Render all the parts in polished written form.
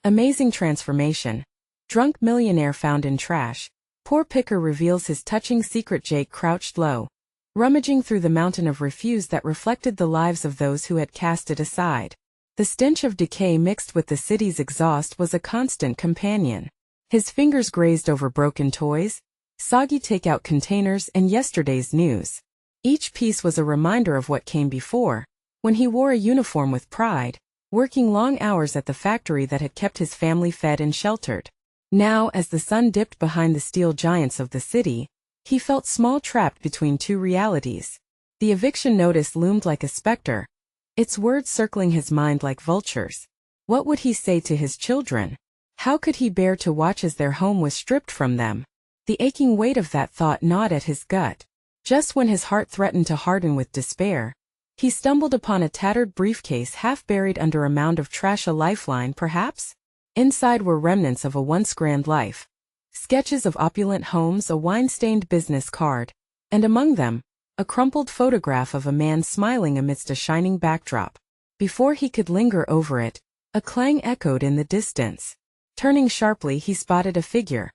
Amazing transformation. Drunk millionaire found in trash. Poor picker reveals his touching secret. Jake crouched low, rummaging through the mountain of refuse that reflected the lives of those who had cast it aside. The stench of decay mixed with the city's exhaust was a constant companion. His fingers grazed over broken toys, soggy takeout containers, and yesterday's news. Each piece was a reminder of what came before, when he wore a uniform with pride, working long hours at the factory that had kept his family fed and sheltered. Now, as the sun dipped behind the steel giants of the city, he felt small, trapped between two realities. The eviction notice loomed like a specter, its words circling his mind like vultures. What would he say to his children? How could he bear to watch as their home was stripped from them? The aching weight of that thought gnawed at his gut. Just when his heart threatened to harden with despair, he stumbled upon a tattered briefcase half buried under a mound of trash. A lifeline, perhaps? Inside were remnants of a once grand life. Sketches of opulent homes, a wine-stained business card, and among them, a crumpled photograph of a man smiling amidst a shining backdrop. Before he could linger over it, a clang echoed in the distance. Turning sharply, he spotted a figure.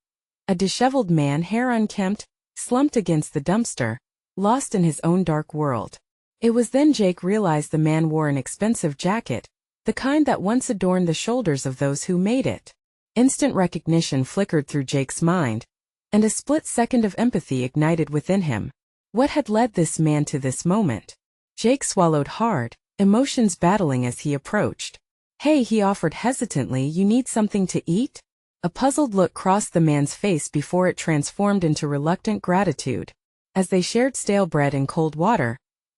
A disheveled man, hair unkempt, slumped against the dumpster, lost in his own dark world. It was then Jake realized the man wore an expensive jacket, the kind that once adorned the shoulders of those who made it. Instant recognition flickered through Jake's mind, and a split second of empathy ignited within him. What had led this man to this moment? Jake swallowed hard, emotions battling as he approached. "Hey," he offered hesitantly, "you need something to eat?" A puzzled look crossed the man's face before it transformed into reluctant gratitude. As they shared stale bread and cold water,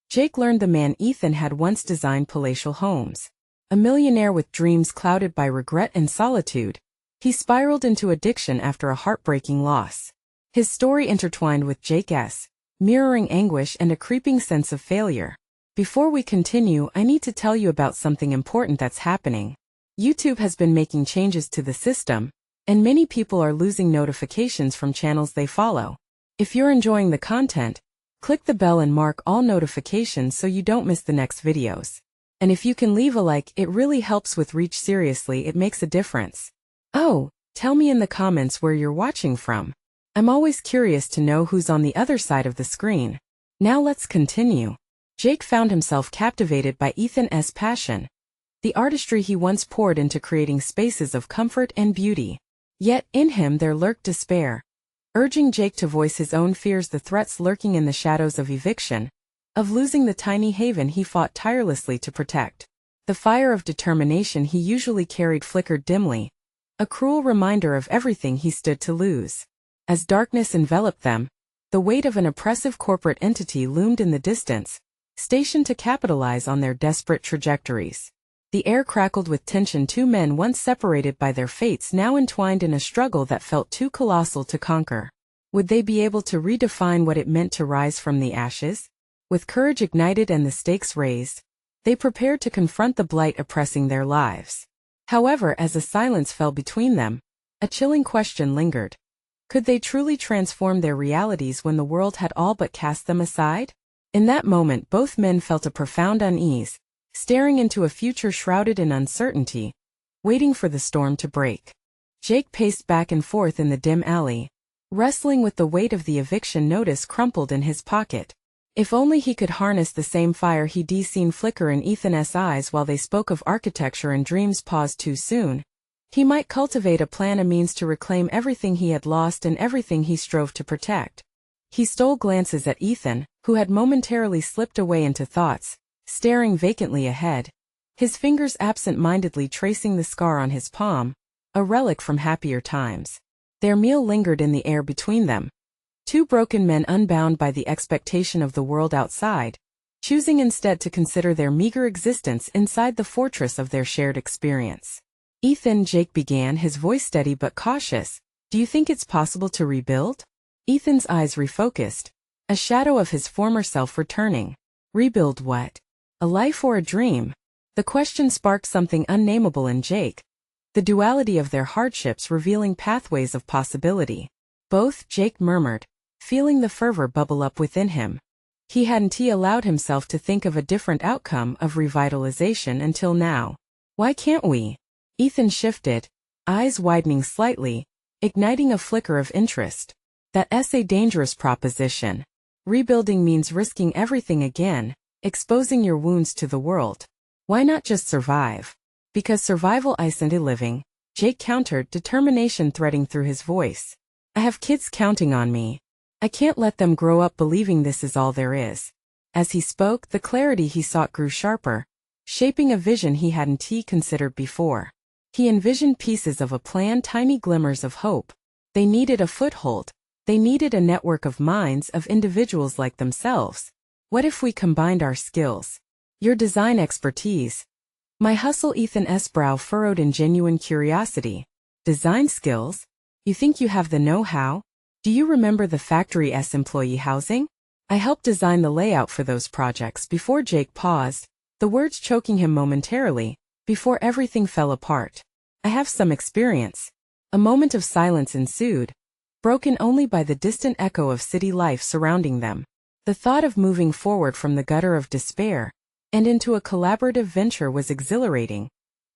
Jake learned the man Ethan had once designed palatial homes. A millionaire with dreams clouded by regret and solitude, he spiraled into addiction after a heartbreaking loss. His story intertwined with Jake's, mirroring anguish and a creeping sense of failure. Before we continue, I need to tell you about something important that's happening. YouTube has been making changes to the system, and many people are losing notifications from channels they follow. If you're enjoying the content, click the bell and mark all notifications so you don't miss the next videos. And if you can leave a like, it really helps with reach. Seriously, it makes a difference. Oh, tell me in the comments where you're watching from. I'm always curious to know who's on the other side of the screen. Now let's continue. Jake found himself captivated by Ethan's passion, the artistry he once poured into creating spaces of comfort and beauty. Yet, in him there lurked despair, urging Jake to voice his own fears, the threats lurking in the shadows of eviction, of losing the tiny haven he fought tirelessly to protect. The fire of determination he usually carried flickered dimly, a cruel reminder of everything he stood to lose. As darkness enveloped them, the weight of an oppressive corporate entity loomed in the distance, stationed to capitalize on their desperate trajectories. The air crackled with tension. Two men once separated by their fates now entwined in a struggle that felt too colossal to conquer. Would they be able to redefine what it meant to rise from the ashes? With courage ignited and the stakes raised, they prepared to confront the blight oppressing their lives. However, as a silence fell between them, a chilling question lingered. Could they truly transform their realities when the world had all but cast them aside? In that moment, both men felt a profound unease, staring into a future shrouded in uncertainty, waiting for the storm to break. Jake paced back and forth in the dim alley, wrestling with the weight of the eviction notice crumpled in his pocket. If only he could harness the same fire he'd seen flicker in Ethan's eyes while they spoke of architecture and dreams paused too soon. He might cultivate a plan, a means to reclaim everything he had lost and everything he strove to protect. He stole glances at Ethan, who had momentarily slipped away into thoughts, staring vacantly ahead, his fingers absent-mindedly tracing the scar on his palm, a relic from happier times. Their meal lingered in the air between them. Two broken men unbound by the expectation of the world outside, choosing instead to consider their meager existence inside the fortress of their shared experience. "Ethan," Jake began, his voice steady but cautious, "do you think it's possible to rebuild?" Ethan's eyes refocused, a shadow of his former self returning. Rebuild what? A life or a dream? The question sparked something unnameable in Jake, the duality of their hardships revealing pathways of possibility. "Both," Jake murmured, feeling the fervor bubble up within him. He hadn't allowed himself to think of a different outcome of revitalization until now. "Why can't we?" Ethan shifted, eyes widening slightly, igniting a flicker of interest. That's a dangerous proposition. Rebuilding means risking everything again, exposing your wounds to the world. Why not just survive? Because survival isn't a living, Jake countered, determination threading through his voice. I have kids counting on me. I can't let them grow up believing this is all there is. As he spoke, the clarity he sought grew sharper, shaping a vision he hadn't considered before. He envisioned pieces of a plan, tiny glimmers of hope. They needed a foothold. They needed a network of minds, of individuals like themselves. What if we combined our skills? Your design expertise. My hustle, Ethan's brow furrowed in genuine curiosity. Design skills? You think you have the know-how? Do you remember the factory's employee housing? I helped design the layout for those projects. Before Jake paused, the words choking him momentarily, before everything fell apart. I have some experience. A moment of silence ensued, broken only by the distant echo of city life surrounding them. The thought of moving forward from the gutter of despair and into a collaborative venture was exhilarating,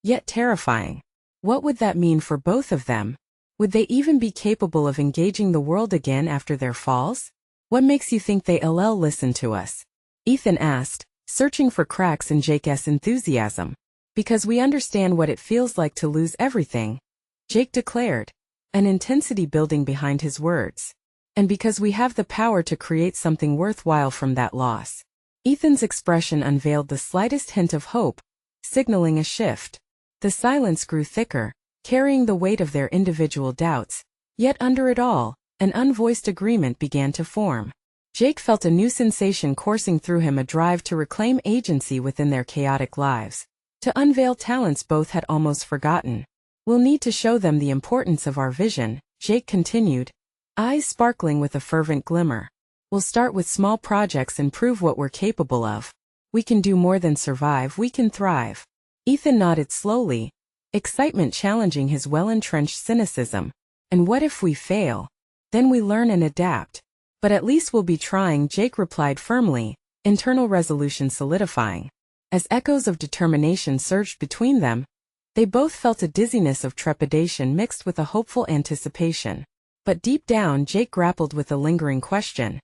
yet terrifying. What would that mean for both of them? Would they even be capable of engaging the world again after their falls? What makes you think they'll listen to us? Ethan asked, searching for cracks in Jake's enthusiasm. Because we understand what it feels like to lose everything, Jake declared, an intensity building behind his words. And because we have the power to create something worthwhile from that loss. Ethan's expression unveiled the slightest hint of hope, signaling a shift. The silence grew thicker, carrying the weight of their individual doubts, yet under it all, an unvoiced agreement began to form. Jake felt a new sensation coursing through him, a drive to reclaim agency within their chaotic lives, to unveil talents both had almost forgotten. We'll need to show them the importance of our vision, Jake continued, eyes sparkling with a fervent glimmer. We'll start with small projects and prove what we're capable of. We can do more than survive, we can thrive. Ethan nodded slowly, excitement challenging his well-entrenched cynicism. And what if we fail? Then we learn and adapt. But at least we'll be trying, Jake replied firmly, internal resolution solidifying. As echoes of determination surged between them, they both felt a dizziness of trepidation mixed with a hopeful anticipation. But deep down, Jake grappled with a lingering question.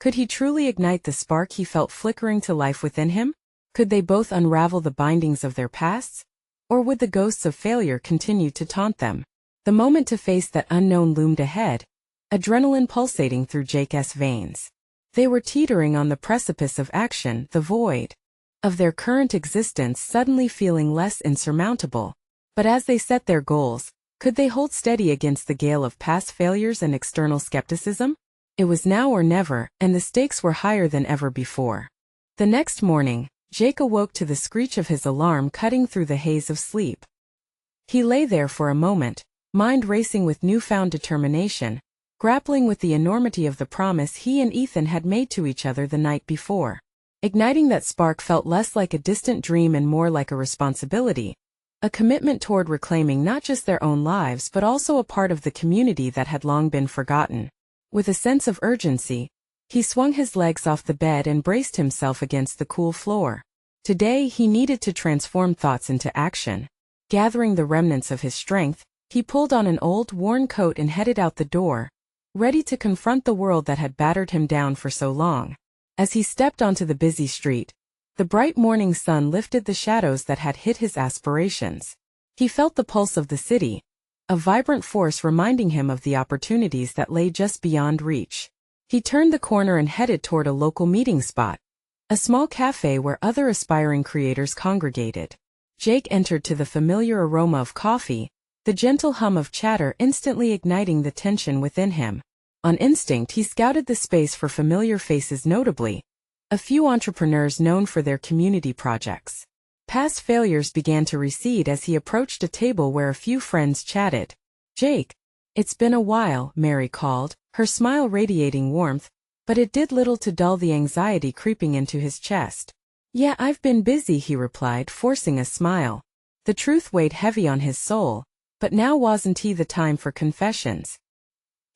Could he truly ignite the spark he felt flickering to life within him? Could they both unravel the bindings of their pasts? Or would the ghosts of failure continue to taunt them? The moment to face that unknown loomed ahead, adrenaline pulsating through Jake's veins. They were teetering on the precipice of action, the void of their current existence suddenly feeling less insurmountable. But as they set their goals, could they hold steady against the gale of past failures and external skepticism? It was now or never, and the stakes were higher than ever before. The next morning, Jake awoke to the screech of his alarm cutting through the haze of sleep. He lay there for a moment, mind racing with newfound determination, grappling with the enormity of the promise he and Ethan had made to each other the night before. Igniting that spark felt less like a distant dream and more like a responsibility, a commitment toward reclaiming not just their own lives but also a part of the community that had long been forgotten. With a sense of urgency, he swung his legs off the bed and braced himself against the cool floor. Today he needed to transform thoughts into action. Gathering the remnants of his strength, he pulled on an old, worn coat and headed out the door, ready to confront the world that had battered him down for so long. As he stepped onto the busy street, the bright morning sun lifted the shadows that had hid his aspirations. He felt the pulse of the city, a vibrant force reminding him of the opportunities that lay just beyond reach. He turned the corner and headed toward a local meeting spot, a small cafe where other aspiring creators congregated. Jake entered to the familiar aroma of coffee, the gentle hum of chatter instantly igniting the tension within him. On instinct he scouted the space for familiar faces, notably a few entrepreneurs known for their community projects. Past failures began to recede as he approached a table where a few friends chatted. "Jake, it's been a while," Mary called, her smile radiating warmth, but it did little to dull the anxiety creeping into his chest. "Yeah, I've been busy," he replied, forcing a smile. The truth weighed heavy on his soul, but now wasn't the time for confessions.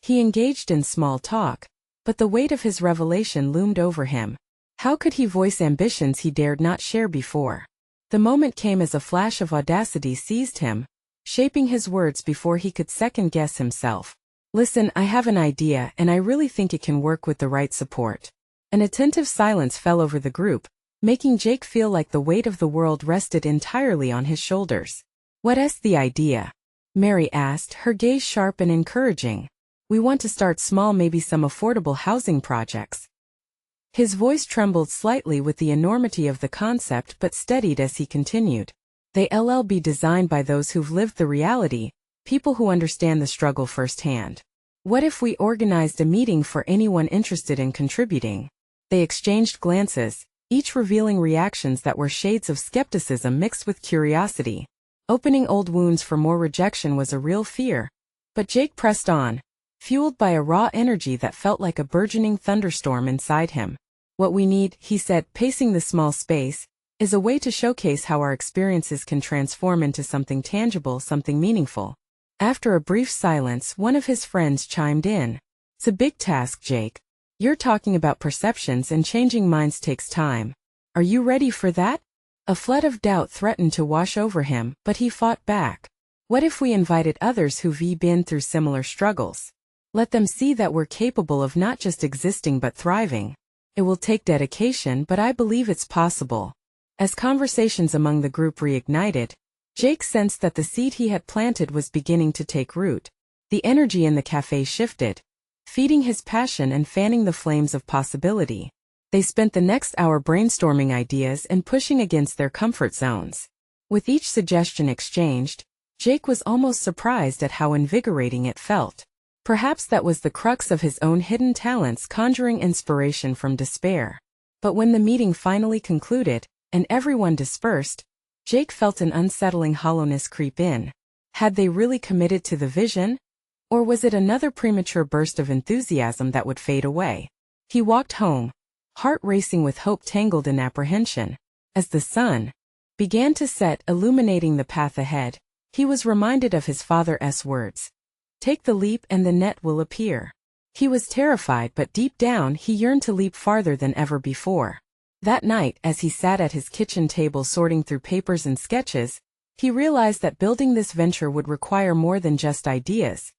He engaged in small talk, but the weight of his revelation loomed over him. How could he voice ambitions he dared not share before? The moment came as a flash of audacity seized him, shaping his words before he could second-guess himself. "Listen, I have an idea, and I really think it can work with the right support." An attentive silence fell over the group, making Jake feel like the weight of the world rested entirely on his shoulders. "What's the idea?" Mary asked, her gaze sharp and encouraging. "We want to start small, maybe some affordable housing projects." His voice trembled slightly with the enormity of the concept but steadied as he continued. "They'll be designed by those who've lived the reality, people who understand the struggle firsthand. What if we organized a meeting for anyone interested in contributing?" They exchanged glances, each revealing reactions that were shades of skepticism mixed with curiosity. Opening old wounds for more rejection was a real fear. But Jake pressed on, fueled by a raw energy that felt like a burgeoning thunderstorm inside him. "What we need," he said, pacing the small space, "is a way to showcase how our experiences can transform into something tangible, something meaningful." After a brief silence, one of his friends chimed in. "It's a big task, Jake. You're talking about perceptions, and changing minds takes time. Are you ready for that?" A flood of doubt threatened to wash over him, but he fought back. "What if we invited others who've been through similar struggles? Let them see that we're capable of not just existing but thriving. It will take dedication, but I believe it's possible." As conversations among the group reignited, Jake sensed that the seed he had planted was beginning to take root. The energy in the cafe shifted, feeding his passion and fanning the flames of possibility. They spent the next hour brainstorming ideas and pushing against their comfort zones. With each suggestion exchanged, Jake was almost surprised at how invigorating it felt. Perhaps that was the crux of his own hidden talents, conjuring inspiration from despair. But when the meeting finally concluded, and everyone dispersed, Jake felt an unsettling hollowness creep in. Had they really committed to the vision? Or was it another premature burst of enthusiasm that would fade away? He walked home, heart racing with hope tangled in apprehension. As the sun began to set, illuminating the path ahead, he was reminded of his father's words. "Take the leap and the net will appear." He was terrified, but deep down he yearned to leap farther than ever before. That night, as he sat at his kitchen table sorting through papers and sketches, he realized that building this venture would require more than just ideas.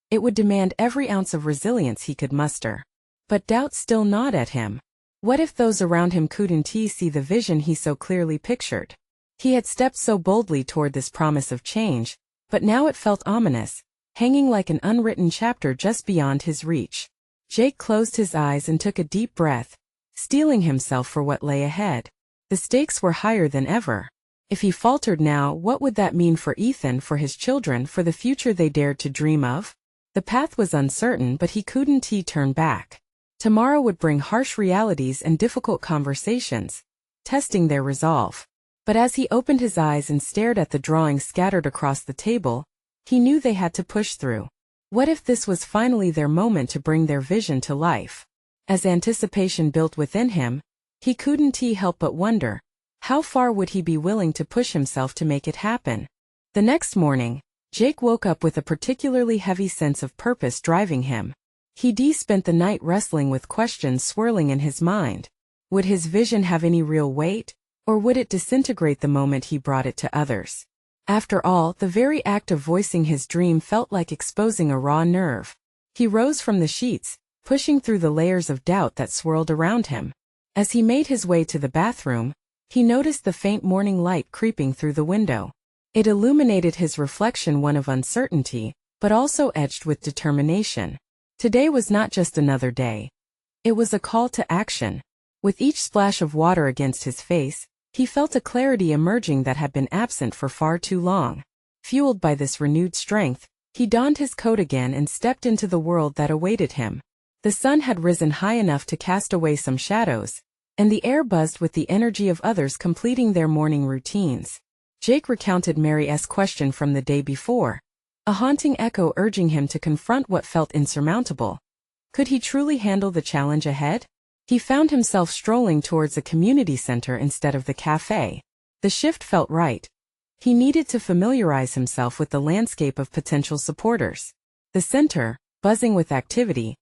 It would demand every ounce of resilience he could muster. But doubt still gnawed at him. What if those around him couldn't see the vision he so clearly pictured? He had stepped so boldly toward this promise of change, but now it felt ominous, hanging like an unwritten chapter just beyond his reach. Jake closed his eyes and took a deep breath, steeling himself for what lay ahead. The stakes were higher than ever. If he faltered now, what would that mean for Ethan, for his children, for the future they dared to dream of? The path was uncertain, but he couldn't turn back. Tomorrow would bring harsh realities and difficult conversations, testing their resolve. But as he opened his eyes and stared at the drawings scattered across the table, he knew they had to push through. What if this was finally their moment to bring their vision to life? As anticipation built within him, he couldn't help but wonder, how far would he be willing to push himself to make it happen? The next morning, Jake woke up with a particularly heavy sense of purpose driving him. He spent the night wrestling with questions swirling in his mind. Would his vision have any real weight, or would it disintegrate the moment he brought it to others? After all, the very act of voicing his dream felt like exposing a raw nerve. He rose from the sheets, pushing through the layers of doubt that swirled around him. As he made his way to the bathroom, he noticed the faint morning light creeping through the window. It illuminated his reflection, one of uncertainty, but also edged with determination. Today was not just another day. It was a call to action. With each splash of water against his face, he felt a clarity emerging that had been absent for far too long. Fueled by this renewed strength, he donned his coat again and stepped into the world that awaited him. The sun had risen high enough to cast away some shadows, and the air buzzed with the energy of others completing their morning routines. Jake recounted Mary's question from the day before, a haunting echo urging him to confront what felt insurmountable. Could he truly handle the challenge ahead? He found himself strolling towards a community center instead of the cafe. The shift felt right. He needed to familiarize himself with the landscape of potential supporters. The center, buzzing with activity,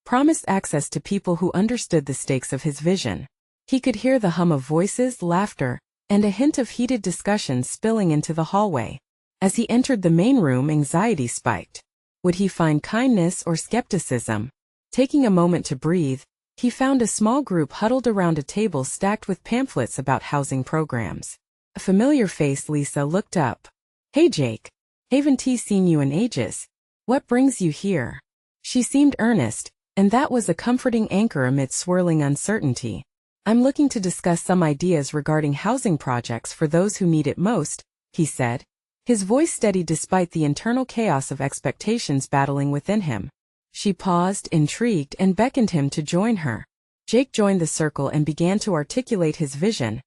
promised access to people who understood the stakes of his vision. He could hear the hum of voices, laughter, and a hint of heated discussions spilling into the hallway. As he entered the main room, anxiety spiked. Would he find kindness or skepticism? Taking a moment to breathe, he found a small group huddled around a table stacked with pamphlets about housing programs. A familiar face, Lisa, looked up. "Hey Jake. Haven't seen you in ages. What brings you here?" She seemed earnest, and that was a comforting anchor amid swirling uncertainty. "I'm looking to discuss some ideas regarding housing projects for those who need it most," he said. His voice steady despite the internal chaos of expectations battling within him. She paused, intrigued, and beckoned him to join her. Jake joined the circle and began to articulate his vision,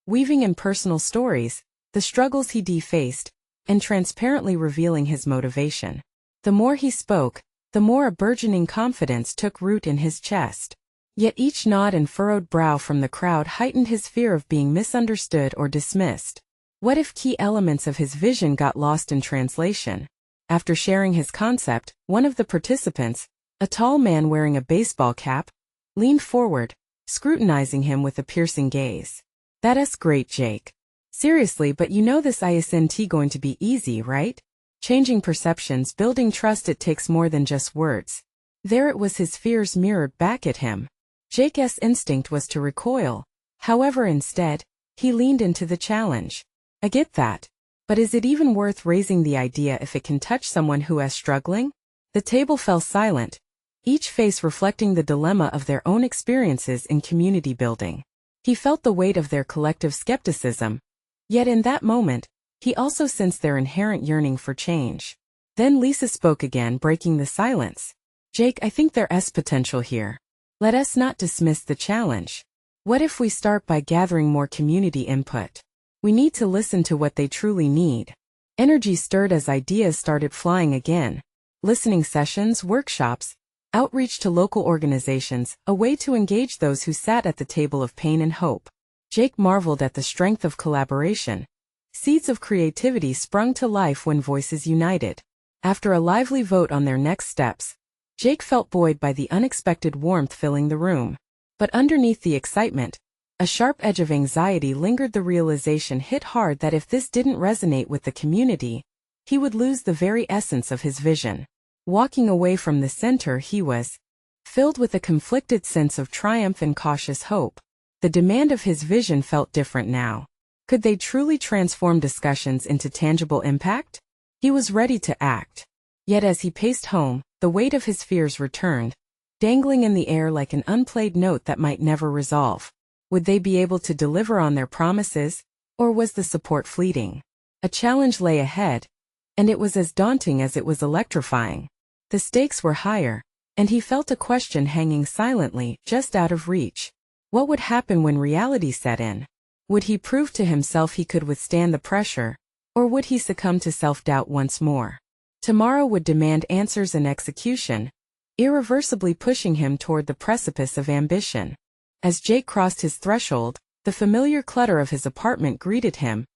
weaving in personal stories, the struggles he faced, and transparently revealing his motivation. The more he spoke, the more a burgeoning confidence took root in his chest. Yet each nod and furrowed brow from the crowd heightened his fear of being misunderstood or dismissed. What if key elements of his vision got lost in translation? After sharing his concept, one of the participants, a tall man wearing a baseball cap, leaned forward, scrutinizing him with a piercing gaze. "That's great, Jake. Seriously, but you know this isn't going to be easy, right? Changing perceptions, building trust, it takes more than just words." There it was, his fears mirrored back at him. Jake's instinct was to recoil. However, instead, he leaned into the challenge. "I get that. But is it even worth raising the idea if it can touch someone who is struggling?" The table fell silent, each face reflecting the dilemma of their own experiences in community building. He felt the weight of their collective skepticism. Yet in that moment, he also sensed their inherent yearning for change. Then Lisa spoke again, breaking the silence. "Jake, I think there's potential here. Let us not dismiss the challenge. What if we start by gathering more community input? We need to listen to what they truly need." Energy stirred as ideas started flying again. Listening sessions, workshops, outreach to local organizations, a way to engage those who sat at the table of pain and hope. Jake marveled at the strength of collaboration. Seeds of creativity sprung to life when voices united. After a lively vote on their next steps, Jake felt buoyed by the unexpected warmth filling the room. But underneath the excitement, a sharp edge of anxiety lingered. The realization hit hard that if this didn't resonate with the community, he would lose the very essence of his vision. Walking away from the center, he was filled with a conflicted sense of triumph and cautious hope. The demand of his vision felt different now. Could they truly transform discussions into tangible impact? He was ready to act. Yet as he paced home, the weight of his fears returned, dangling in the air like an unplayed note that might never resolve. Would they be able to deliver on their promises, or was the support fleeting? A challenge lay ahead, and it was as daunting as it was electrifying. The stakes were higher, and he felt a question hanging silently, just out of reach. What would happen when reality set in? Would he prove to himself he could withstand the pressure, or would he succumb to self-doubt once more? Tomorrow would demand answers and execution, irreversibly pushing him toward the precipice of ambition. As Jake crossed his threshold, the familiar clutter of his apartment greeted him,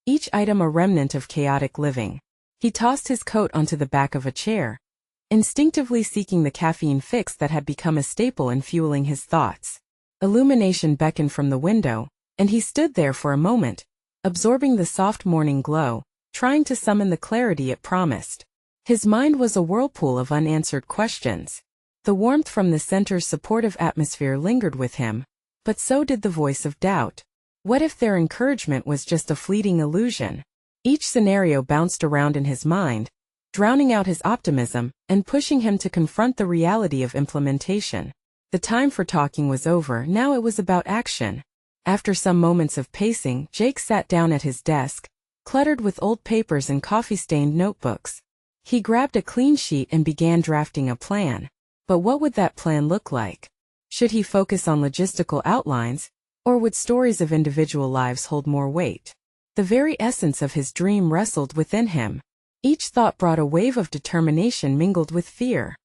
each item a remnant of chaotic living. He tossed his coat onto the back of a chair, instinctively seeking the caffeine fix that had become a staple in fueling his thoughts. Illumination beckoned from the window, and he stood there for a moment, absorbing the soft morning glow, trying to summon the clarity it promised. His mind was a whirlpool of unanswered questions. The warmth from the center's supportive atmosphere lingered with him, but so did the voice of doubt. What if their encouragement was just a fleeting illusion? Each scenario bounced around in his mind, drowning out his optimism and pushing him to confront the reality of implementation. The time for talking was over, now it was about action. After some moments of pacing, Jake sat down at his desk, cluttered with old papers and coffee-stained notebooks. He grabbed a clean sheet and began drafting a plan. But what would that plan look like? Should he focus on logistical outlines, or would stories of individual lives hold more weight? The very essence of his dream wrestled within him. Each thought brought a wave of determination mingled with fear.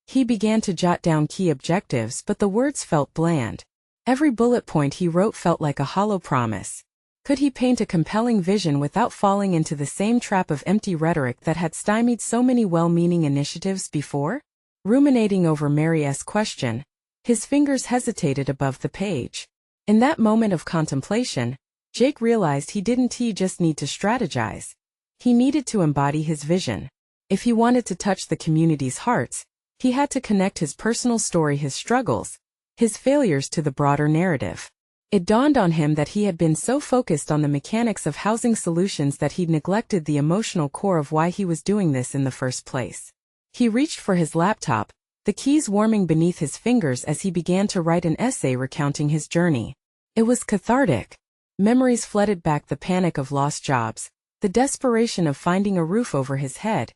He began to jot down key objectives, but the words felt bland. Every bullet point he wrote felt like a hollow promise. Could he paint a compelling vision without falling into the same trap of empty rhetoric that had stymied so many well-meaning initiatives before? Ruminating over Mary's question, his fingers hesitated above the page. In that moment of contemplation, Jake realized he didn't just need to strategize. He needed to embody his vision. If he wanted to touch the community's hearts, he had to connect his personal story, his struggles, his failures to the broader narrative. It dawned on him that he had been so focused on the mechanics of housing solutions that he'd neglected the emotional core of why he was doing this in the first place. He reached for his laptop, the keys warming beneath his fingers as he began to write an essay recounting his journey. It was cathartic. Memories flooded back, the panic of lost jobs, the desperation of finding a roof over his head.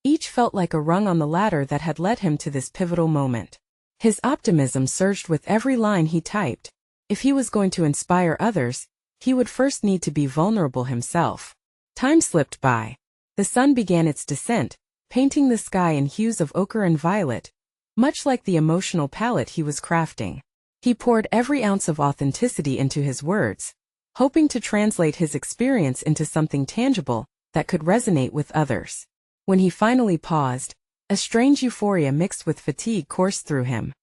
Each felt like a rung on the ladder that had led him to this pivotal moment. His optimism surged with every line he typed. If he was going to inspire others, he would first need to be vulnerable himself. Time slipped by. The sun began its descent, painting the sky in hues of ochre and violet, much like the emotional palette he was crafting. He poured every ounce of authenticity into his words, hoping to translate his experience into something tangible that could resonate with others. When he finally paused, a strange euphoria mixed with fatigue coursed through him.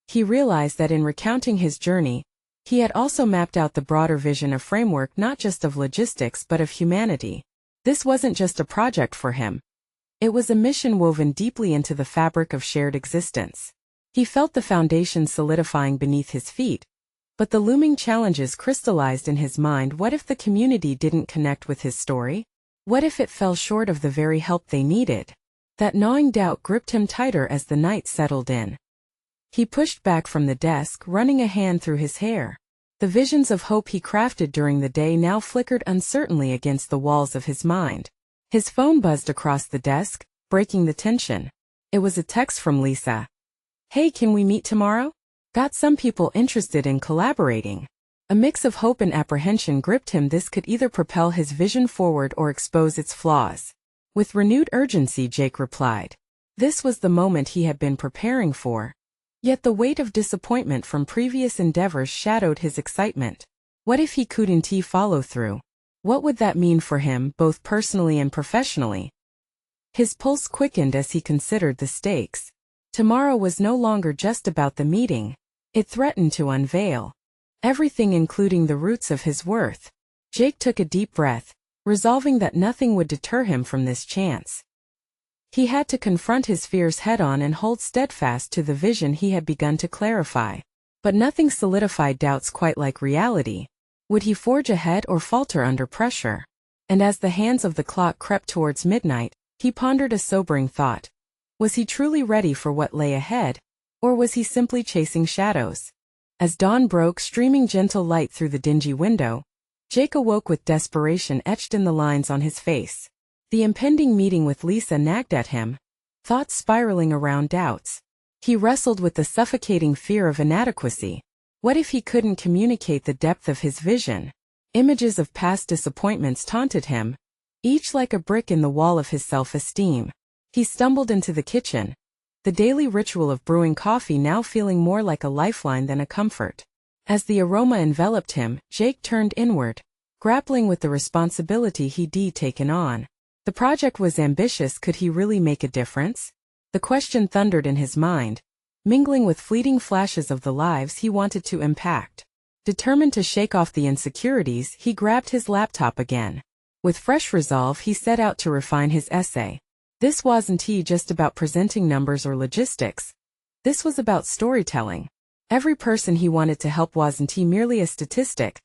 He realized that in recounting his journey, he had also mapped out the broader vision, a framework not just of logistics but of humanity. This wasn't just a project for him. It was a mission woven deeply into the fabric of shared existence. He felt the foundation solidifying beneath his feet, but the looming challenges crystallized in his mind. What if the community didn't connect with his story? What if it fell short of the very help they needed? That gnawing doubt gripped him tighter as the night settled in. He pushed back from the desk, running a hand through his hair. The visions of hope he crafted during the day now flickered uncertainly against the walls of his mind. His phone buzzed across the desk, breaking the tension. It was a text from Lisa. "Hey, can we meet tomorrow? Got some people interested in collaborating." A mix of hope and apprehension gripped him. This could either propel his vision forward or expose its flaws. With renewed urgency, Jake replied. This was the moment he had been preparing for. Yet the weight of disappointment from previous endeavors shadowed his excitement. What if he couldn't follow through? What would that mean for him, both personally and professionally? His pulse quickened as he considered the stakes. Tomorrow was no longer just about the meeting. It threatened to unveil everything, including the roots of his worth. Jake took a deep breath, resolving that nothing would deter him from this chance. He had to confront his fears head-on and hold steadfast to the vision he had begun to clarify. But nothing solidified doubts quite like reality. Would he forge ahead or falter under pressure? And as the hands of the clock crept towards midnight, he pondered a sobering thought. Was he truly ready for what lay ahead? Or was he simply chasing shadows? As dawn broke, streaming gentle light through the dingy window, Jake awoke with desperation etched in the lines on his face. The impending meeting with Lisa nagged at him, thoughts spiraling around doubts. He wrestled with the suffocating fear of inadequacy. What if he couldn't communicate the depth of his vision? Images of past disappointments taunted him, each like a brick in the wall of his self-esteem. He stumbled into the kitchen, the daily ritual of brewing coffee now feeling more like a lifeline than a comfort. As the aroma enveloped him, Jake turned inward, grappling with the responsibility he'd taken on. The project was ambitious. Could he really make a difference? The question thundered in his mind, mingling with fleeting flashes of the lives he wanted to impact. Determined to shake off the insecurities, he grabbed his laptop again. With fresh resolve, he set out to refine his essay. This wasn't just about presenting numbers or logistics. This was about storytelling. Every person he wanted to help wasn't merely a statistic.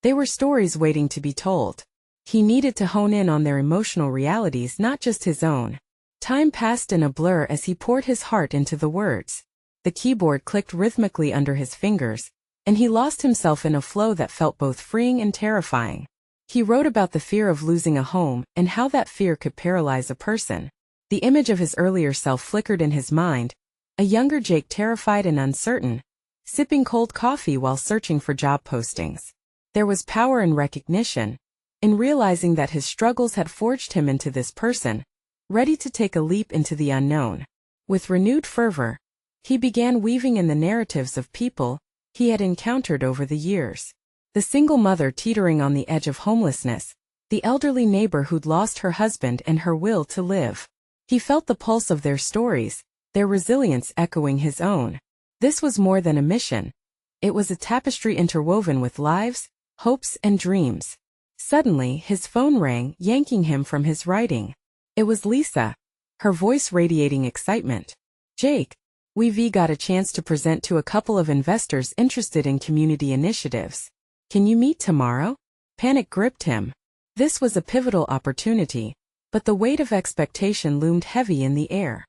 They were stories waiting to be told. He needed to hone in on their emotional realities, not just his own. Time passed in a blur as he poured his heart into the words. The keyboard clicked rhythmically under his fingers, and he lost himself in a flow that felt both freeing and terrifying. He wrote about the fear of losing a home and how that fear could paralyze a person. The image of his earlier self flickered in his mind, a younger Jake, terrified and uncertain, sipping cold coffee while searching for job postings. There was power in recognition, in realizing that his struggles had forged him into this person, ready to take a leap into the unknown. With renewed fervor, he began weaving in the narratives of people he had encountered over the years. The single mother teetering on the edge of homelessness, the elderly neighbor who'd lost her husband and her will to live. He felt the pulse of their stories, their resilience echoing his own. This was more than a mission. It was a tapestry interwoven with lives, hopes, and dreams. Suddenly, his phone rang, yanking him from his writing. It was Lisa, her voice radiating excitement. "Jake, we've got a chance to present to a couple of investors interested in community initiatives. Can you meet tomorrow?" Panic gripped him. This was a pivotal opportunity, but the weight of expectation loomed heavy in the air.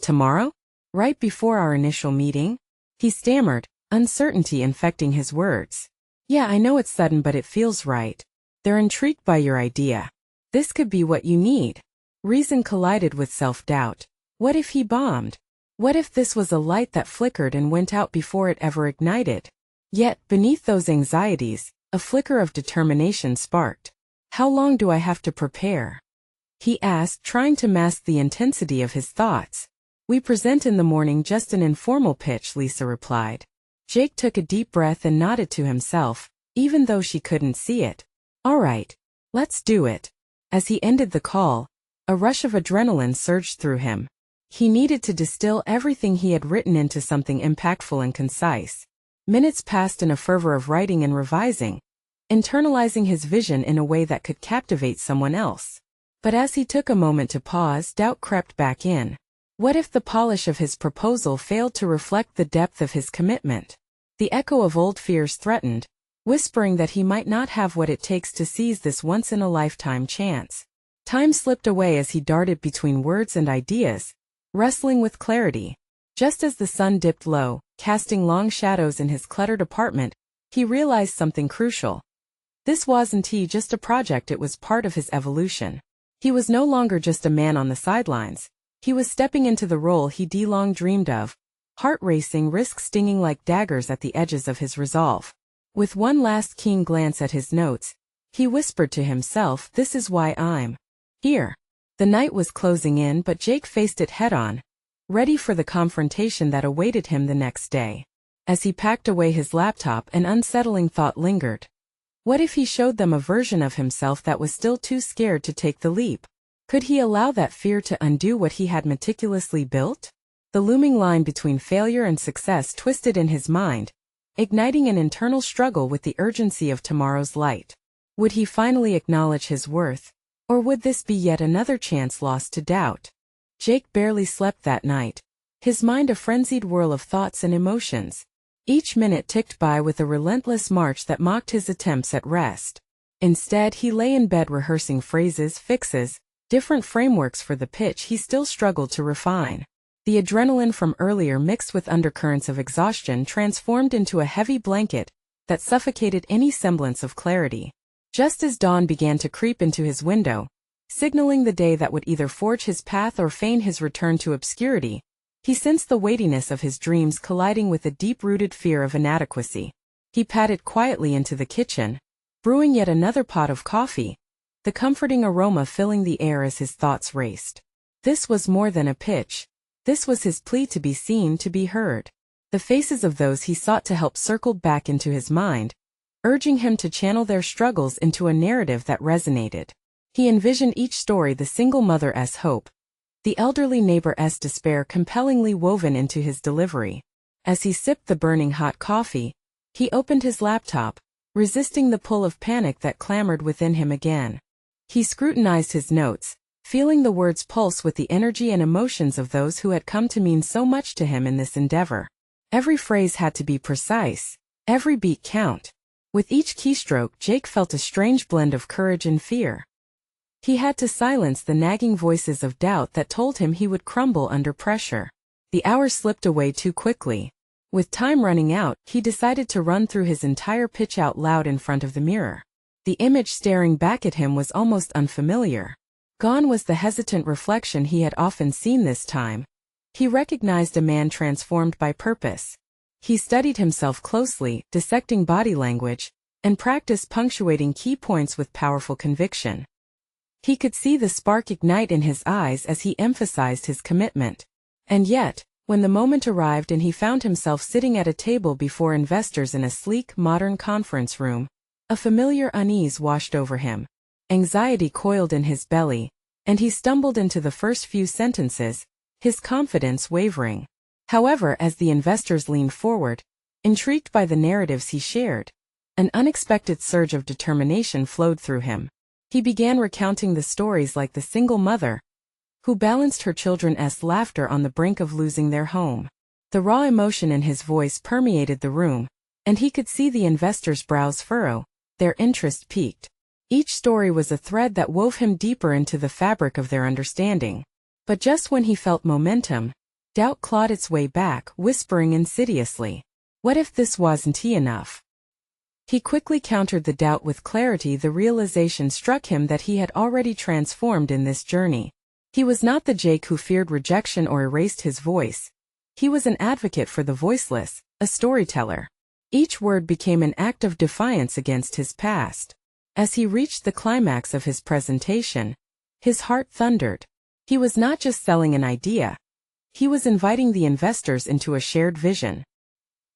Tomorrow? Right before our initial meeting?" He stammered, uncertainty infecting his words. "Yeah, I know it's sudden, but it feels right. They're intrigued by your idea. This could be what you need." Reason collided with self-doubt. What if he bombed? What if this was a light that flickered and went out before it ever ignited? Yet, beneath those anxieties, a flicker of determination sparked. "How long do I have to prepare?" he asked, trying to mask the intensity of his thoughts. "We present in the morning, just an informal pitch," Lisa replied. Jake took a deep breath and nodded to himself, even though she couldn't see it. "All right, let's do it." As he ended the call, a rush of adrenaline surged through him. He needed to distill everything he had written into something impactful and concise. Minutes passed in a fervor of writing and revising, internalizing his vision in a way that could captivate someone else. But as he took a moment to pause, doubt crept back in. What if the polish of his proposal failed to reflect the depth of his commitment? The echo of old fears threatened, whispering that he might not have what it takes to seize this once-in-a-lifetime chance. Time slipped away as he darted between words and ideas, wrestling with clarity. Just as the sun dipped low, casting long shadows in his cluttered apartment, he realized something crucial. This wasn't just a project, it was part of his evolution. He was no longer just a man on the sidelines. He was stepping into the role he'd long dreamed of, heart racing, risk stinging like daggers at the edges of his resolve. With one last keen glance at his notes, he whispered to himself, "This is why I'm here." The night was closing in, but Jake faced it head-on, ready for the confrontation that awaited him the next day. As he packed away his laptop, an unsettling thought lingered. What if he showed them a version of himself that was still too scared to take the leap? Could he allow that fear to undo what he had meticulously built? The looming line between failure and success twisted in his mind, igniting an internal struggle with the urgency of tomorrow's light. Would he finally acknowledge his worth? Or would this be yet another chance lost to doubt? Jake barely slept that night, his mind a frenzied whirl of thoughts and emotions. Each minute ticked by with a relentless march that mocked his attempts at rest. Instead, he lay in bed rehearsing phrases, fixes, different frameworks for the pitch he still struggled to refine. The adrenaline from earlier, mixed with undercurrents of exhaustion, transformed into a heavy blanket that suffocated any semblance of clarity. Just as dawn began to creep into his window, signaling the day that would either forge his path or feign his return to obscurity, he sensed the weightiness of his dreams colliding with a deep-rooted fear of inadequacy. He padded quietly into the kitchen, brewing yet another pot of coffee, the comforting aroma filling the air as his thoughts raced. This was more than a pitch. This was his plea to be seen, to be heard. The faces of those he sought to help circled back into his mind, urging him to channel their struggles into a narrative that resonated. He envisioned each story the single mother's hope, the elderly neighbor's despair compellingly woven into his delivery. As he sipped the burning hot coffee, he opened his laptop, resisting the pull of panic that clamored within him again. He scrutinized his notes, feeling the words pulse with the energy and emotions of those who had come to mean so much to him in this endeavor. Every phrase had to be precise, every beat count. With each keystroke, Jake felt a strange blend of courage and fear. He had to silence the nagging voices of doubt that told him he would crumble under pressure. The hours slipped away too quickly. With time running out, he decided to run through his entire pitch out loud in front of the mirror. The image staring back at him was almost unfamiliar. Gone was the hesitant reflection he had often seen this time. He recognized a man transformed by purpose. He studied himself closely, dissecting body language, and practiced punctuating key points with powerful conviction. He could see the spark ignite in his eyes as he emphasized his commitment. And yet, when the moment arrived and he found himself sitting at a table before investors in a sleek, modern conference room, a familiar unease washed over him. Anxiety coiled in his belly, and he stumbled into the first few sentences, his confidence wavering. However, as the investors leaned forward, intrigued by the narratives he shared, An unexpected surge of determination flowed through him. He began recounting the stories like the single mother who balanced her children's laughter on the brink of losing their home. The raw emotion in his voice permeated the room, and he could see the investors' brows furrow, their interest piqued. Each story was a thread that wove him deeper into the fabric of their understanding. But just when he felt momentum, doubt clawed its way back, whispering insidiously, "What if this wasn't enough?" He quickly countered the doubt with clarity. The realization struck him that he had already transformed in this journey. He was not the Jake who feared rejection or erased his voice. He was an advocate for the voiceless, a storyteller. Each word became an act of defiance against his past. As he reached the climax of his presentation, his heart thundered. He was not just selling an idea. He was inviting the investors into a shared vision.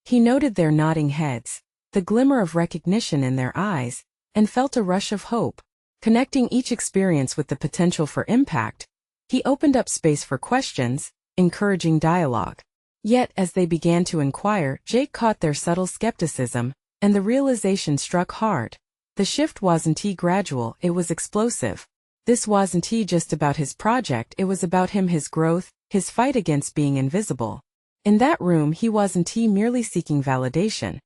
He noted their nodding heads, the glimmer of recognition in their eyes, and felt a rush of hope. Connecting each experience with the potential for impact, he opened up space for questions, encouraging dialogue. Yet, as they began to inquire, Jake caught their subtle skepticism, and the realization struck hard. The shift wasn't gradual, it was explosive. This wasn't just about his project, it was about him, his growth, his fight against being invisible. In that room, he wasn't merely seeking validation.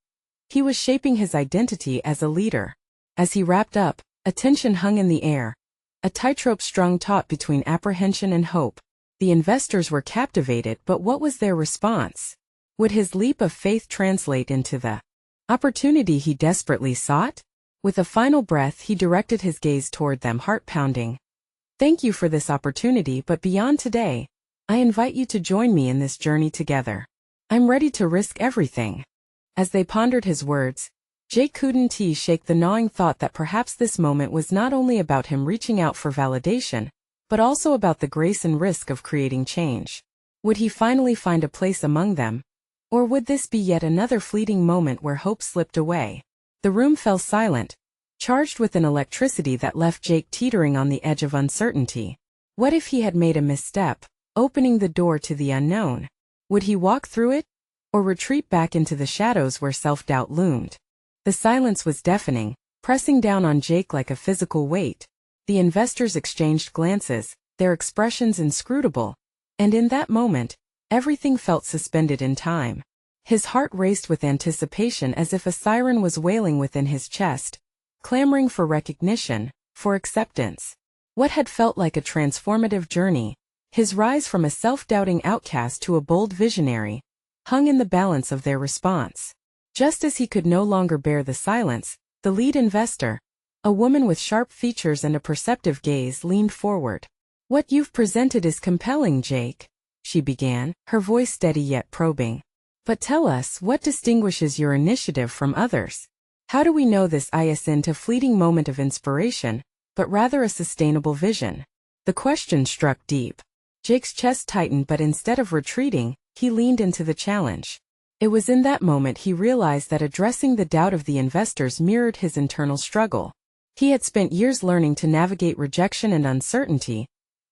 He was shaping his identity as a leader. As he wrapped up, attention hung in the air, a tightrope strung taut between apprehension and hope. The investors were captivated, but what was their response? Would his leap of faith translate into the opportunity he desperately sought? With a final breath, he directed his gaze toward them, heart pounding. "Thank you for this opportunity, but beyond today, I invite you to join me in this journey together. I'm ready to risk everything." As they pondered his words, Jake couldn't shake the gnawing thought that perhaps this moment was not only about him reaching out for validation, but also about the grace and risk of creating change. Would he finally find a place among them? Or would this be yet another fleeting moment where hope slipped away? The room fell silent, charged with an electricity that left Jake teetering on the edge of uncertainty. What if he had made a misstep, opening the door to the unknown? Would he walk through it, or retreat back into the shadows where self-doubt loomed? The silence was deafening, pressing down on Jake like a physical weight. The investors exchanged glances, their expressions inscrutable, and in that moment, everything felt suspended in time. His heart raced with anticipation as if a siren was wailing within his chest, clamoring for recognition, for acceptance. What had felt like a transformative journey, his rise from a self-doubting outcast to a bold visionary, hung in the balance of their response. Just as he could no longer bear the silence, the lead investor, a woman with sharp features and a perceptive gaze, leaned forward. "What you've presented is compelling, Jake," she began, her voice steady yet probing. "But tell us, what distinguishes your initiative from others? How do we know this isn't a fleeting moment of inspiration, but rather a sustainable vision?" The question struck deep. Jake's chest tightened, but instead of retreating, he leaned into the challenge. It was in that moment he realized that addressing the doubt of the investors mirrored his internal struggle. He had spent years learning to navigate rejection and uncertainty,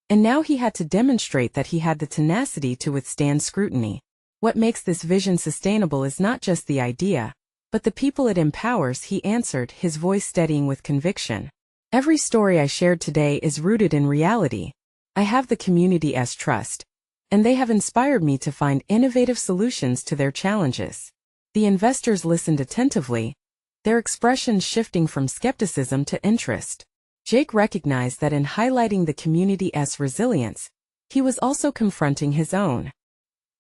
and now he had to demonstrate that he had the tenacity to withstand scrutiny. "What makes this vision sustainable is not just the idea, but the people it empowers," he answered, his voice steadying with conviction. "Every story I shared today is rooted in reality. I have the community's trust, and they have inspired me to find innovative solutions to their challenges." The investors listened attentively, their expressions shifting from skepticism to interest. Jake recognized that in highlighting the community's resilience, he was also confronting his own.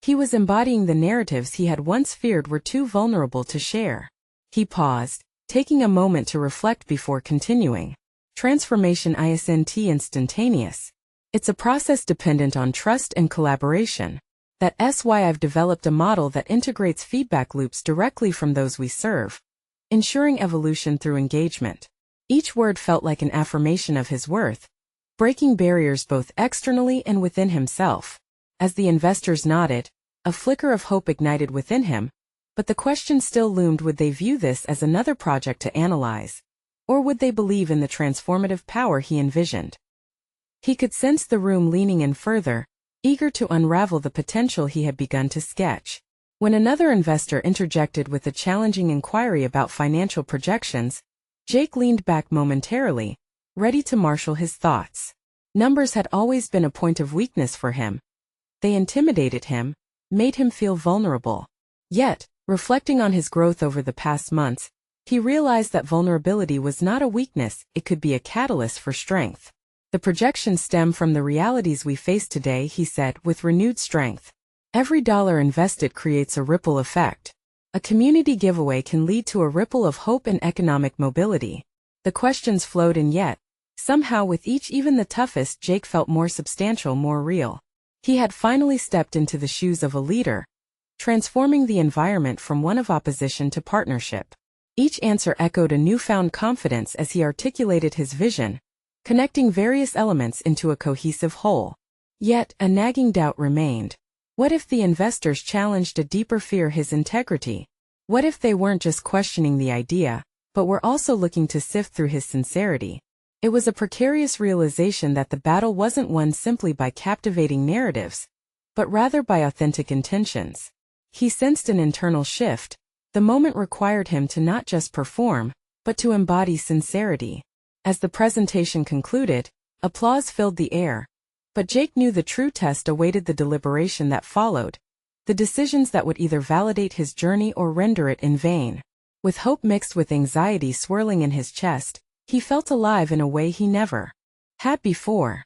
He was embodying the narratives he had once feared were too vulnerable to share. He paused, taking a moment to reflect before continuing. "Transformation isn't instantaneous. It's a process dependent on trust and collaboration. That's why I've developed a model that integrates feedback loops directly from those we serve, ensuring evolution through engagement." Each word felt like an affirmation of his worth, breaking barriers both externally and within himself. As the investors nodded, a flicker of hope ignited within him, but the question still loomed: would they view this as another project to analyze, or would they believe in the transformative power he envisioned? He could sense the room leaning in further, eager to unravel the potential he had begun to sketch. When another investor interjected with a challenging inquiry about financial projections, Jake leaned back momentarily, ready to marshal his thoughts. Numbers had always been a point of weakness for him. They intimidated him, made him feel vulnerable. Yet, reflecting on his growth over the past months, he realized that vulnerability was not a weakness, it could be a catalyst for strength. The projections stem from the realities we face today, he said, with renewed strength. Every dollar invested creates a ripple effect. A community giveaway can lead to a ripple of hope and economic mobility. The questions flowed in yet, somehow with each, even the toughest, Jake felt more substantial, more real. He had finally stepped into the shoes of a leader, transforming the environment from one of opposition to partnership. Each answer echoed a newfound confidence as he articulated his vision, connecting various elements into a cohesive whole. Yet, a nagging doubt remained. What if the investors challenged a deeper fear, his integrity? What if they weren't just questioning the idea, but were also looking to sift through his sincerity? It was a precarious realization that the battle wasn't won simply by captivating narratives, but rather by authentic intentions. He sensed an internal shift. The moment required him to not just perform, but to embody sincerity. As the presentation concluded, applause filled the air. But Jake knew the true test awaited, the deliberation that followed, the decisions that would either validate his journey or render it in vain. With hope mixed with anxiety swirling in his chest, he felt alive in a way he never had before.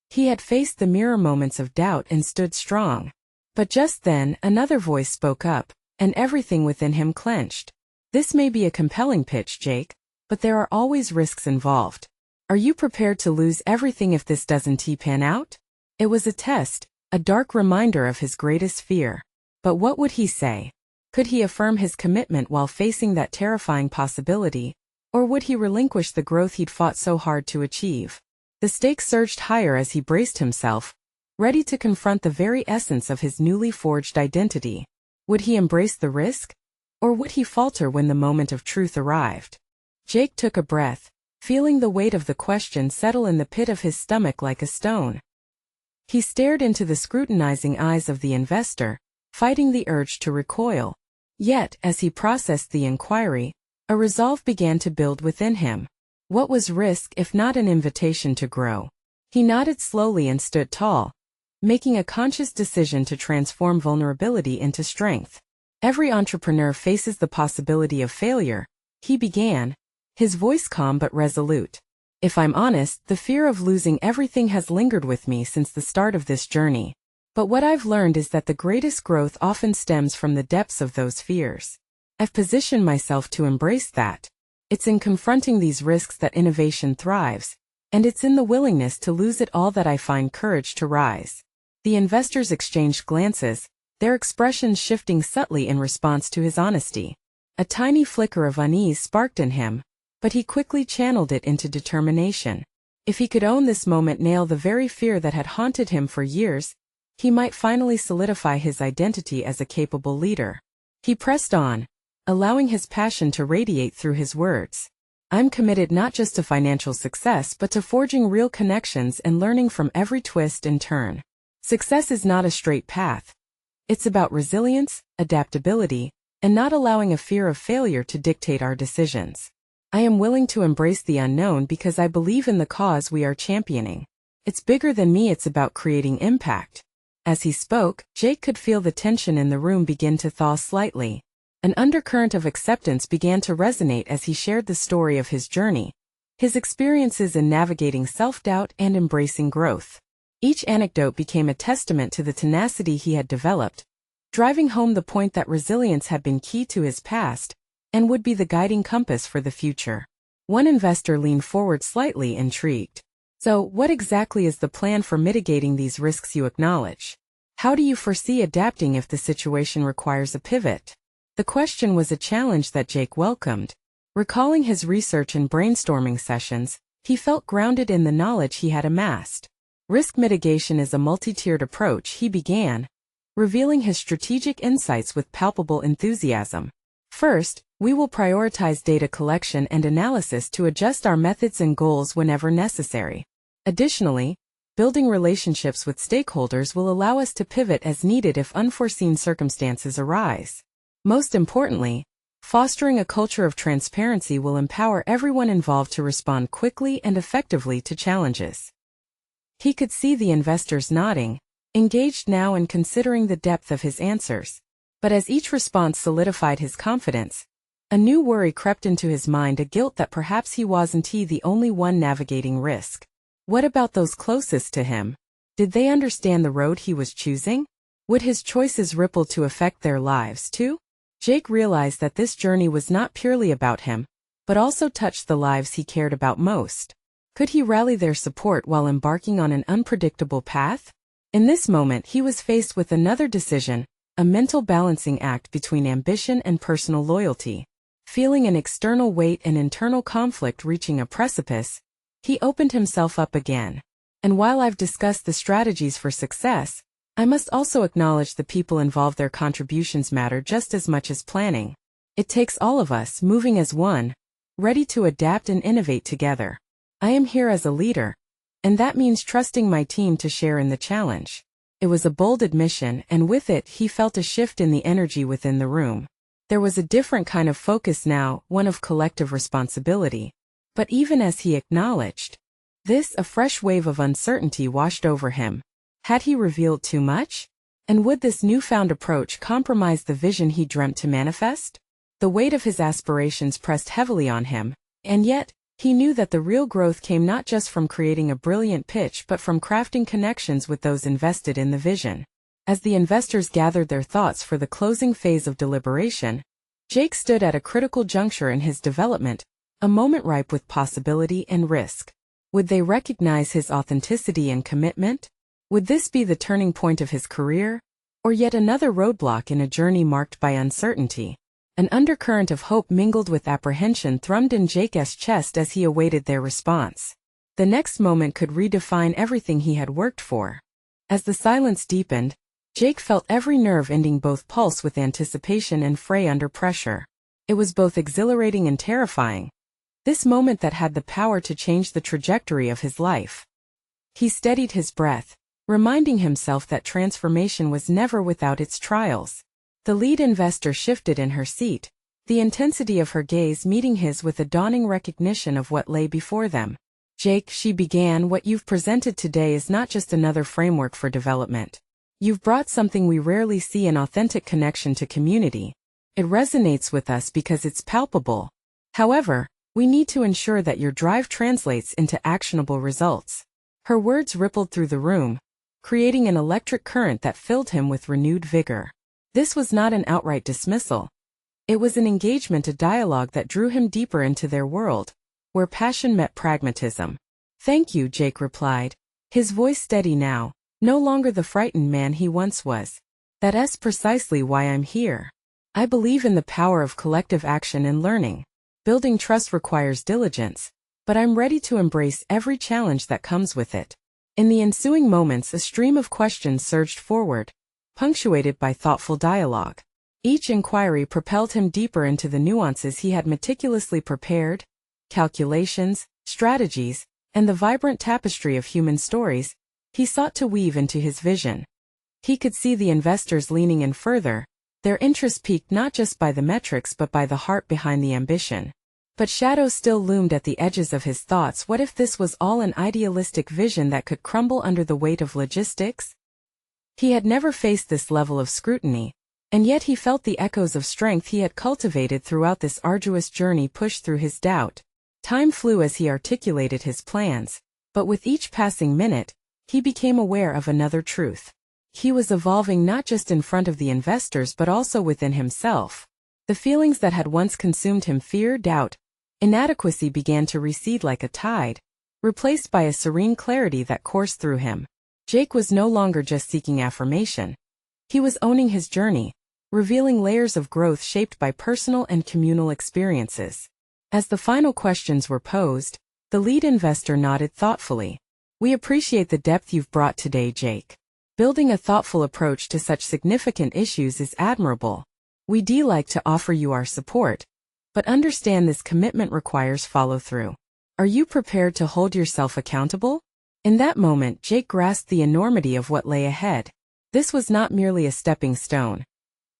He had faced the mirror moments of doubt and stood strong. But just then, another voice spoke up, and everything within him clenched. This may be a compelling pitch, Jake, but there are always risks involved. Are you prepared to lose everything if this doesn't pan out? It was a test, a dark reminder of his greatest fear. But what would he say? Could he affirm his commitment while facing that terrifying possibility, or would he relinquish the growth he'd fought so hard to achieve? The stakes surged higher as he braced himself, ready to confront the very essence of his newly forged identity. Would he embrace the risk, or would he falter when the moment of truth arrived? Jake took a breath, feeling the weight of the question settle in the pit of his stomach like a stone. He stared into the scrutinizing eyes of the investor, fighting the urge to recoil. Yet, as he processed the inquiry, a resolve began to build within him. What was risk if not an invitation to grow? He nodded slowly and stood tall, making a conscious decision to transform vulnerability into strength. Every entrepreneur faces the possibility of failure, he began, his voice calm but resolute. If I'm honest, the fear of losing everything has lingered with me since the start of this journey. But what I've learned is that the greatest growth often stems from the depths of those fears. I've positioned myself to embrace that. It's in confronting these risks that innovation thrives, and it's in the willingness to lose it all that I find courage to rise. The investors exchanged glances, their expressions shifting subtly in response to his honesty. A tiny flicker of unease sparked in him, but he quickly channeled it into determination. If he could own this moment, nail the very fear that had haunted him for years, he might finally solidify his identity as a capable leader. He pressed on, allowing his passion to radiate through his words. I'm committed not just to financial success but to forging real connections and learning from every twist and turn. Success is not a straight path. It's about resilience, adaptability, and not allowing a fear of failure to dictate our decisions. I am willing to embrace the unknown because I believe in the cause we are championing. It's bigger than me, it's about creating impact. As he spoke, Jake could feel the tension in the room begin to thaw slightly. An undercurrent of acceptance began to resonate as he shared the story of his journey, his experiences in navigating self-doubt and embracing growth. Each anecdote became a testament to the tenacity he had developed, driving home the point that resilience had been key to his past and would be the guiding compass for the future. One investor leaned forward slightly intrigued. So, what exactly is the plan for mitigating these risks you acknowledge? How do you foresee adapting if the situation requires a pivot? The question was a challenge that Jake welcomed. Recalling his research and brainstorming sessions, he felt grounded in the knowledge he had amassed. Risk mitigation is a multi-tiered approach, he began, revealing his strategic insights with palpable enthusiasm. First, we will prioritize data collection and analysis to adjust our methods and goals whenever necessary. Additionally, Building relationships with stakeholders will allow us to pivot as needed if unforeseen circumstances arise. Most importantly, fostering a culture of transparency will empower everyone involved to respond quickly and effectively to challenges. He could see the investors nodding, engaged now and considering the depth of his answers. But as each response solidified his confidence, a new worry crept into his mind, a guilt that perhaps he wasn't the only one navigating risk. What about those closest to him? Did they understand the road he was choosing? Would his choices ripple to affect their lives too? Jake realized that this journey was not purely about him, but also touched the lives he cared about most. Could he rally their support while embarking on an unpredictable path? In this moment he was faced with another decision, a mental balancing act between ambition and personal loyalty. Feeling an external weight and internal conflict reaching a precipice, he opened himself up again. And while I've discussed the strategies for success, I must also acknowledge the people involved. Their contributions matter just as much as planning. It takes all of us moving as one, ready to adapt and innovate together. I am here as a leader, and that means trusting my team to share in the challenge. It was a bold admission, and with it he felt a shift in the energy within the room. There was a different kind of focus now, one of collective responsibility. But even as he acknowledged this, a fresh wave of uncertainty washed over him. Had he revealed too much? And would this newfound approach compromise the vision he dreamt to manifest? The weight of his aspirations pressed heavily on him, and yet, he knew that the real growth came not just from creating a brilliant pitch but from crafting connections with those invested in the vision. As the investors gathered their thoughts for the closing phase of deliberation, Jake stood at a critical juncture in his development, a moment ripe with possibility and risk. Would they recognize his authenticity and commitment? Would this be the turning point of his career? Or yet another roadblock in a journey marked by uncertainty? An undercurrent of hope mingled with apprehension thrummed in Jake's chest as he awaited their response. The next moment could redefine everything he had worked for. As the silence deepened, Jake felt every nerve ending, both pulse with anticipation and fray under pressure. It was both exhilarating and terrifying. This moment that had the power to change the trajectory of his life. He steadied his breath, reminding himself that transformation was never without its trials. The lead investor shifted in her seat, the intensity of her gaze meeting his with a dawning recognition of what lay before them. Jake, she began, what you've presented today is not just another framework for development. You've brought something we rarely see, an authentic connection to community. It resonates with us because it's palpable. However, we need to ensure that your drive translates into actionable results. Her words rippled through the room, creating an electric current that filled him with renewed vigor. This was not an outright dismissal. It was an engagement, a dialogue that drew him deeper into their world, where passion met pragmatism. Thank you, Jake replied, his voice steady now, no longer the frightened man he once was. That's precisely why I'm here. I believe in the power of collective action and learning. Building trust requires diligence, but I'm ready to embrace every challenge that comes with it. In the ensuing moments, a stream of questions surged forward, punctuated by thoughtful dialogue. Each inquiry propelled him deeper into the nuances he had meticulously prepared, calculations, strategies, and the vibrant tapestry of human stories he sought to weave into his vision. He could see the investors leaning in further, their interest piqued not just by the metrics but by the heart behind the ambition. But shadows still loomed at the edges of his thoughts. What if this was all an idealistic vision that could crumble under the weight of logistics? He had never faced this level of scrutiny, and yet he felt the echoes of strength he had cultivated throughout this arduous journey push through his doubt. Time flew as he articulated his plans, but with each passing minute, he became aware of another truth. He was evolving not just in front of the investors but also within himself. The feelings that had once consumed him, fear, doubt, inadequacy, began to recede like a tide, replaced by a serene clarity that coursed through him. Jake was no longer just seeking affirmation. He was owning his journey, revealing layers of growth shaped by personal and communal experiences. As the final questions were posed, the lead investor nodded thoughtfully. We appreciate the depth you've brought today, Jake. Building a thoughtful approach to such significant issues is admirable. We'd like to offer you our support, but understand this commitment requires follow-through. Are you prepared to hold yourself accountable? In that moment, Jake grasped the enormity of what lay ahead. This was not merely a stepping stone.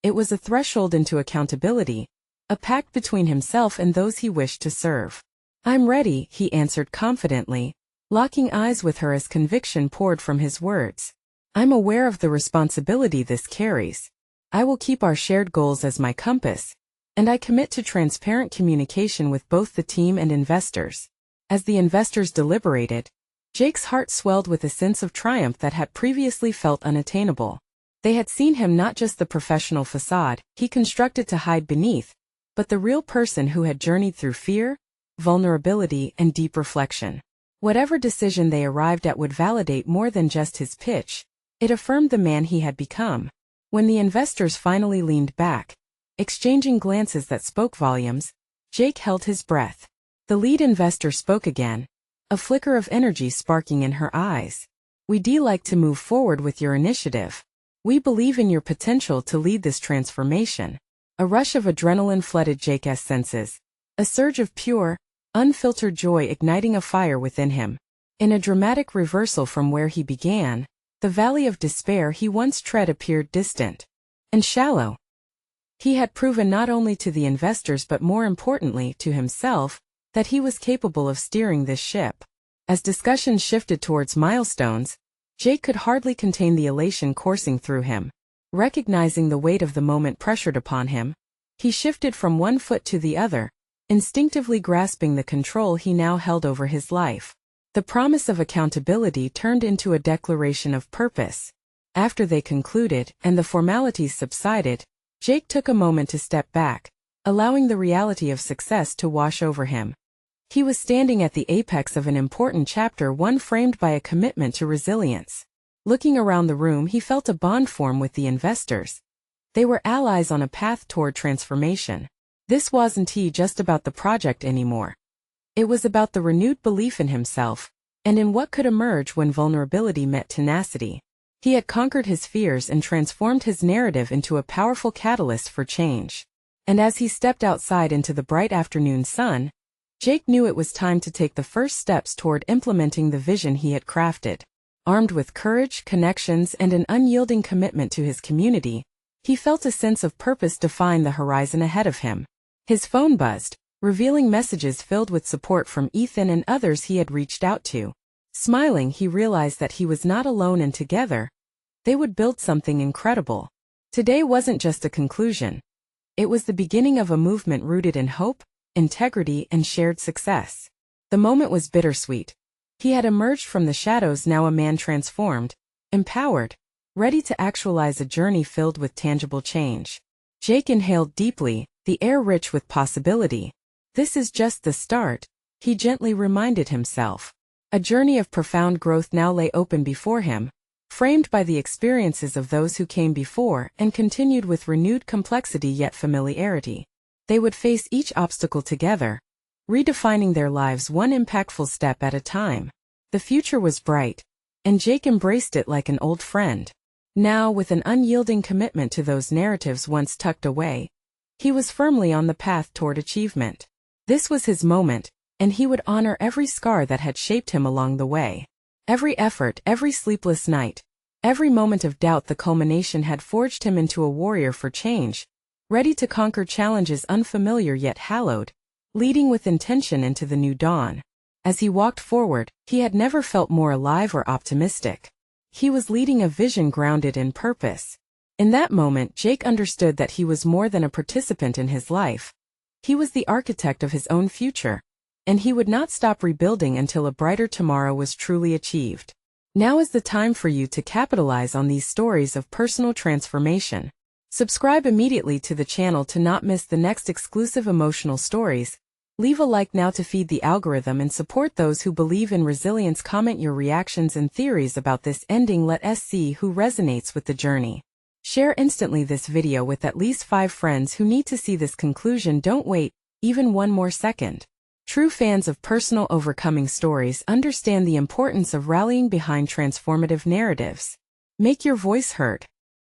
It was a threshold into accountability, a pact between himself and those he wished to serve. "I'm ready," he answered confidently, locking eyes with her as conviction poured from his words. "I'm aware of the responsibility this carries. I will keep our shared goals as my compass, and I commit to transparent communication with both the team and investors." As the investors deliberated, Jake's heart swelled with a sense of triumph that had previously felt unattainable. They had seen him not just the professional facade he constructed to hide beneath, but the real person who had journeyed through fear, vulnerability, and deep reflection. Whatever decision they arrived at would validate more than just his pitch. It affirmed the man he had become. When the investors finally leaned back, exchanging glances that spoke volumes, Jake held his breath. The lead investor spoke again, a flicker of energy sparking in her eyes. "We'd like to move forward with your initiative. We believe in your potential to lead this transformation." A rush of adrenaline flooded Jake's senses, a surge of pure, unfiltered joy igniting a fire within him. In a dramatic reversal from where he began, the valley of despair he once tread appeared distant and shallow. He had proven not only to the investors but more importantly to himself that he was capable of steering this ship. As discussions shifted towards milestones, Jake could hardly contain the elation coursing through him. Recognizing the weight of the moment pressured upon him, he shifted from one foot to the other, instinctively grasping the control he now held over his life. The promise of accountability turned into a declaration of purpose. After they concluded and the formalities subsided, Jake took a moment to step back, allowing the reality of success to wash over him. He was standing at the apex of an important chapter, one framed by a commitment to resilience. Looking around the room, he felt a bond form with the investors. They were allies on a path toward transformation. This wasn't just about the project anymore. It was about the renewed belief in himself, and in what could emerge when vulnerability met tenacity. He had conquered his fears and transformed his narrative into a powerful catalyst for change. And as he stepped outside into the bright afternoon sun, Jake knew it was time to take the first steps toward implementing the vision he had crafted. Armed with courage, connections, and an unyielding commitment to his community, he felt a sense of purpose define the horizon ahead of him. His phone buzzed, revealing messages filled with support from Ethan and others he had reached out to. Smiling, he realized that he was not alone, and together, they would build something incredible. Today wasn't just a conclusion. It was the beginning of a movement rooted in hope, integrity, and shared success. The moment was bittersweet. He had emerged from the shadows, now a man transformed, empowered, ready to actualize a journey filled with tangible change. Jake inhaled deeply, the air rich with possibility. This is just the start, he gently reminded himself. A journey of profound growth now lay open before him, framed by the experiences of those who came before and continued with renewed complexity yet familiarity. They would face each obstacle together, redefining their lives one impactful step at a time. The future was bright, and Jake embraced it like an old friend. Now, with an unyielding commitment to those narratives once tucked away, he was firmly on the path toward achievement. This was his moment, and he would honor every scar that had shaped him along the way. Every effort, every sleepless night, every moment of doubt, the culmination had forged him into a warrior for change, ready to conquer challenges unfamiliar yet hallowed, leading with intention into the new dawn. As he walked forward, he had never felt more alive or optimistic. He was leading a vision grounded in purpose. In that moment, Jake understood that he was more than a participant in his life. He was the architect of his own future, and he would not stop rebuilding until a brighter tomorrow was truly achieved. Now is the time for you to capitalize on these stories of personal transformation. Subscribe immediately to the channel to not miss the next exclusive emotional stories. Leave a like now to feed the algorithm and support those who believe in resilience. Comment your reactions and theories about this ending. Let us see who resonates with the journey. Share instantly this video with at least 5 friends who need to see this conclusion. Don't wait even one more second. True fans of personal overcoming stories understand the importance of rallying behind transformative narratives. Make your voice heard.